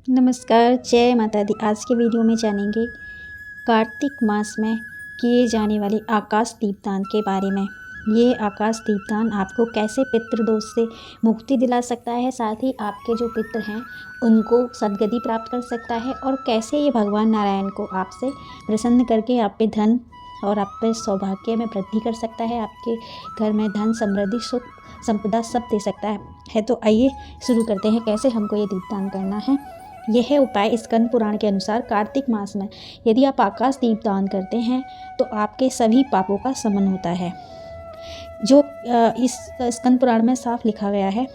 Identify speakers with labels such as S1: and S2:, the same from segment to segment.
S1: नमस्कार, जय माता दी। आज के वीडियो में जानेंगे कार्तिक मास में किए जाने वाले आकाश दीपदान के बारे में। ये आकाश दीपदान आपको कैसे पितृदोष से मुक्ति दिला सकता है, साथ ही आपके जो पितृ हैं उनको सद्गति प्राप्त कर सकता है, और कैसे ये भगवान नारायण को आपसे प्रसन्न करके आप पे धन और आप पे सौभाग्य में वृद्धि कर सकता है, आपके घर में धन समृद्धि सुख संपदा सब दे सकता है। तो आइए शुरू करते हैं कैसे हमको ये दीपदान करना है। यह उपाय स्कंद पुराण के अनुसार कार्तिक मास में यदि आप आकाश दीप दान करते हैं तो आपके सभी पापों का शमन होता है। जो इस स्कंद पुराण में साफ लिखा गया है,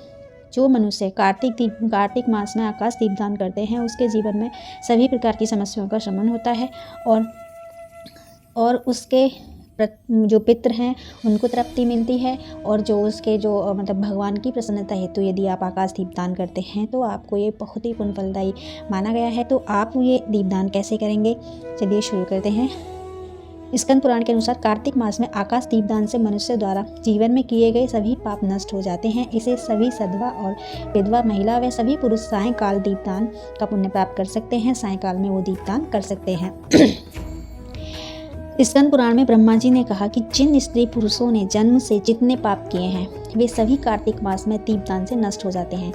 S1: जो मनुष्य कार्तिक मास में आकाश दीप दान करते हैं उसके जीवन में सभी प्रकार की समस्याओं का शमन होता है, और उसके जो पितृ हैं उनको तृप्ति मिलती है, और जो उसके जो मतलब भगवान की प्रसन्नता हेतु यदि आप आकाश दीपदान करते हैं तो आपको ये बहुत ही पुण्य फलदायी माना गया है। तो आप ये दीपदान कैसे करेंगे, चलिए शुरू करते हैं। स्कंद पुराण के अनुसार कार्तिक मास में आकाश दीपदान से मनुष्य द्वारा जीवन में किए गए सभी पाप नष्ट हो जाते हैं। इसे सभी सधवा और विधवा महिला व सभी पुरुष सायंकाल दीपदान का पुण्य प्राप्त कर सकते हैं। सायंकाल में वो दीपदान कर सकते हैं। स्कंद पुराण में ब्रह्मा जी ने कहा कि जिन स्त्री पुरुषों ने जन्म से जितने पाप किए हैं वे सभी कार्तिक मास में दीपदान से नष्ट हो जाते हैं।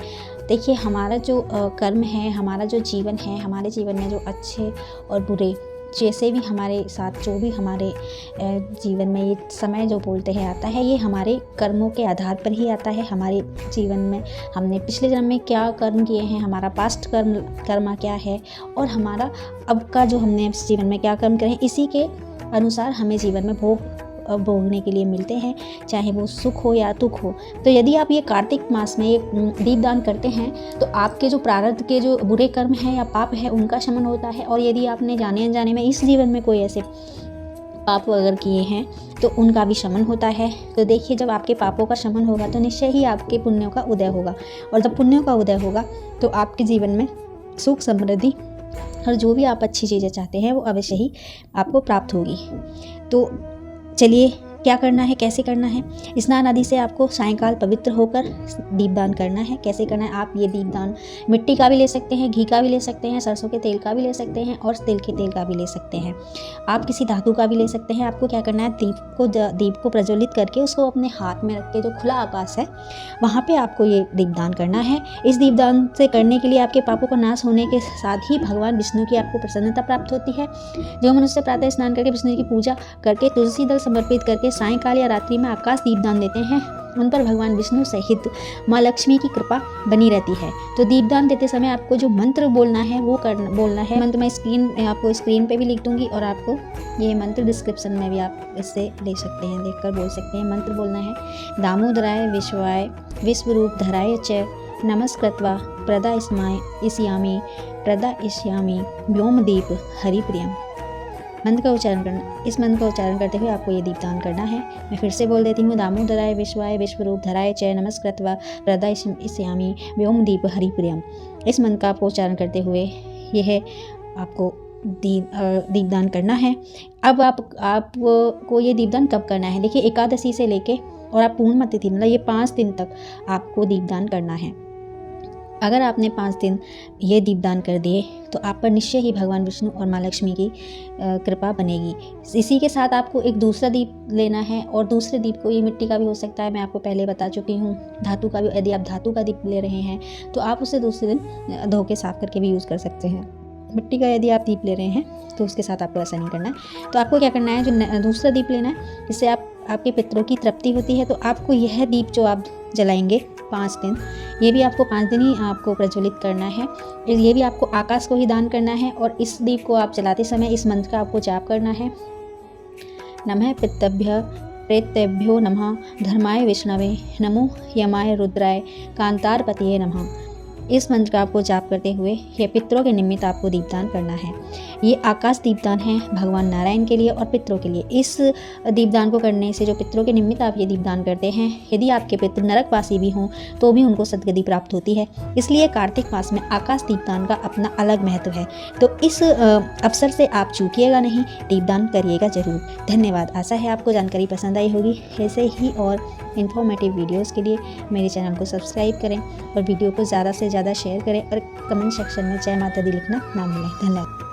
S1: देखिए, हमारा जो कर्म है, हमारा जो जीवन है, हमारे जीवन में जो अच्छे और बुरे जैसे भी हमारे साथ जो भी हमारे जीवन में ये समय जो बोलते हैं आता है, ये हमारे कर्मों के आधार पर ही आता है। हमारे जीवन में हमने पिछले जन्म में क्या कर्म किए हैं, हमारा पास्ट कर्म क्या है, और हमारा अब का जो हमने इस जीवन में क्या कर्म करे हैं, इसी के अनुसार हमें जीवन में भोगने के लिए मिलते हैं, चाहे वो सुख हो या दुख हो। तो यदि आप ये कार्तिक मास में ये दीपदान करते हैं तो आपके जो प्रारब्ध के जो बुरे कर्म हैं या पाप है उनका शमन होता है, और यदि आपने जाने अनजाने में इस जीवन में कोई ऐसे पाप अगर किए हैं तो उनका भी शमन होता है। तो देखिए, जब आपके पापों का शमन होगा तो निश्चय ही आपके पुण्यों का उदय होगा, और जब पुण्यों का उदय होगा तो आपके जीवन में सुख समृद्धि और जो भी आप अच्छी चीज़ें चाहते हैं वो अवश्य ही आपको प्राप्त होगी। तो चलिए, क्या करना है, कैसे करना है। स्नान आदि से आपको सायंकाल पवित्र होकर दीपदान करना है। कैसे करना है, आप ये दीपदान मिट्टी का भी ले सकते हैं, घी का भी ले सकते हैं, सरसों के तेल का भी ले सकते हैं, और तिल के तेल का भी ले सकते हैं। आप किसी धातु का भी ले सकते हैं। आपको क्या करना है, दीप को प्रज्वलित करके उसको अपने हाथ में रख के जो खुला आकाश है वहाँ पर आपको ये दीपदान करना है। इस दीपदान से करने के लिए आपके पापों का नाश होने के साथ ही भगवान विष्णु की आपको प्रसन्नता प्राप्त होती है। जो मनुष्य प्रातः स्नान करके विष्णु की पूजा करके तुलसी दल समर्पित करके सायंकाल या रात्रि में आकाश दीपदान देते हैं, उन पर भगवान विष्णु सहित माँ लक्ष्मी की कृपा बनी रहती है। तो दीपदान देते समय आपको जो मंत्र बोलना है वो बोलना है। मंत्र मैं आपको स्क्रीन पे भी लिख दूंगी, और आपको ये मंत्र डिस्क्रिप्शन में भी आप इससे ले सकते हैं, देखकर बोल सकते हैं। मंत्र बोलना है, दामोदराय विश्वाय विश्वरूप धराय च नमस्कृत्वा प्रदास्यामि व्योमदीप हरिप्रियम। मंत्र का उच्चारण करना। इस मंत्र का उच्चारण करते हुए आपको ये दीपदान करना है। मैं फिर से बोल देती हूँ, दामोदराय विश्वाय विश्वरूप धराय च नमस्कृत्वा प्रदास्यामि व्योमदीप हरिप्रियम। इस मंत्र का आपको उच्चारण करते हुए यह आपको दीपदान करना है। अब आपको ये दीपदान कब करना है, देखिए, एकादशी से लेके और आप पूर्णिमा तिथि मतलब ये 5 दिन तक आपको दीपदान करना है। अगर आपने 5 दिन ये दीपदान कर दिए तो आप पर निश्चय ही भगवान विष्णु और माँ लक्ष्मी की कृपा बनेगी। इसी के साथ आपको एक दूसरा दीप लेना है, और दूसरे दीप को ये मिट्टी का भी हो सकता है, मैं आपको पहले बता चुकी हूँ। धातु का भी, यदि आप धातु का दीप ले रहे हैं तो आप उसे दूसरे दिन धो के साफ करके भी यूज़ कर सकते हैं। मिट्टी का यदि आप दीप ले रहे हैं तो उसके साथ आपको ऐसा नहीं करना है। तो आपको क्या करना है, जो दूसरा दीप लेना है जिससे आपके पितरों की तृप्ति होती है। तो आपको यह दीप जो आप जलाएंगे 5 दिन, ये भी आपको 5 दिन ही आपको प्रज्वलित करना है। ये भी आपको आकाश को ही दान करना है, और इस दीप को आप जलाते समय इस मंत्र का आपको जाप करना है। नमः पितृभ्य प्रेतेभ्यो नमः, धर्माय विष्णवे नमो, यमाय रुद्राय कांतारपतये नमः। इस मंत्र का आपको जाप करते हुए ये पितरों के निमित्त आपको दीपदान करना है। ये आकाश दीपदान है भगवान नारायण के लिए और पितरों के लिए। इस दीपदान को करने से जो पितरों के निमित्त आप ये दीपदान करते हैं, यदि आपके पितृ नरकवासी भी हों तो भी उनको सद्गति प्राप्त होती है। इसलिए कार्तिक मास में आकाश दीपदान का अपना अलग महत्व है। तो इस अवसर से आप चूकिएगा नहीं, दीपदान करिएगा जरूर। धन्यवाद। आशा है आपको जानकारी पसंद आई होगी। ऐसे ही और इन्फॉर्मेटिव वीडियोज़ के लिए मेरे चैनल को सब्सक्राइब करें और वीडियो को ज़्यादा से ज़्यादा शेयर करें और कमेंट सेक्शन में जय माता दी लिखना ना भूलें। धन्यवाद।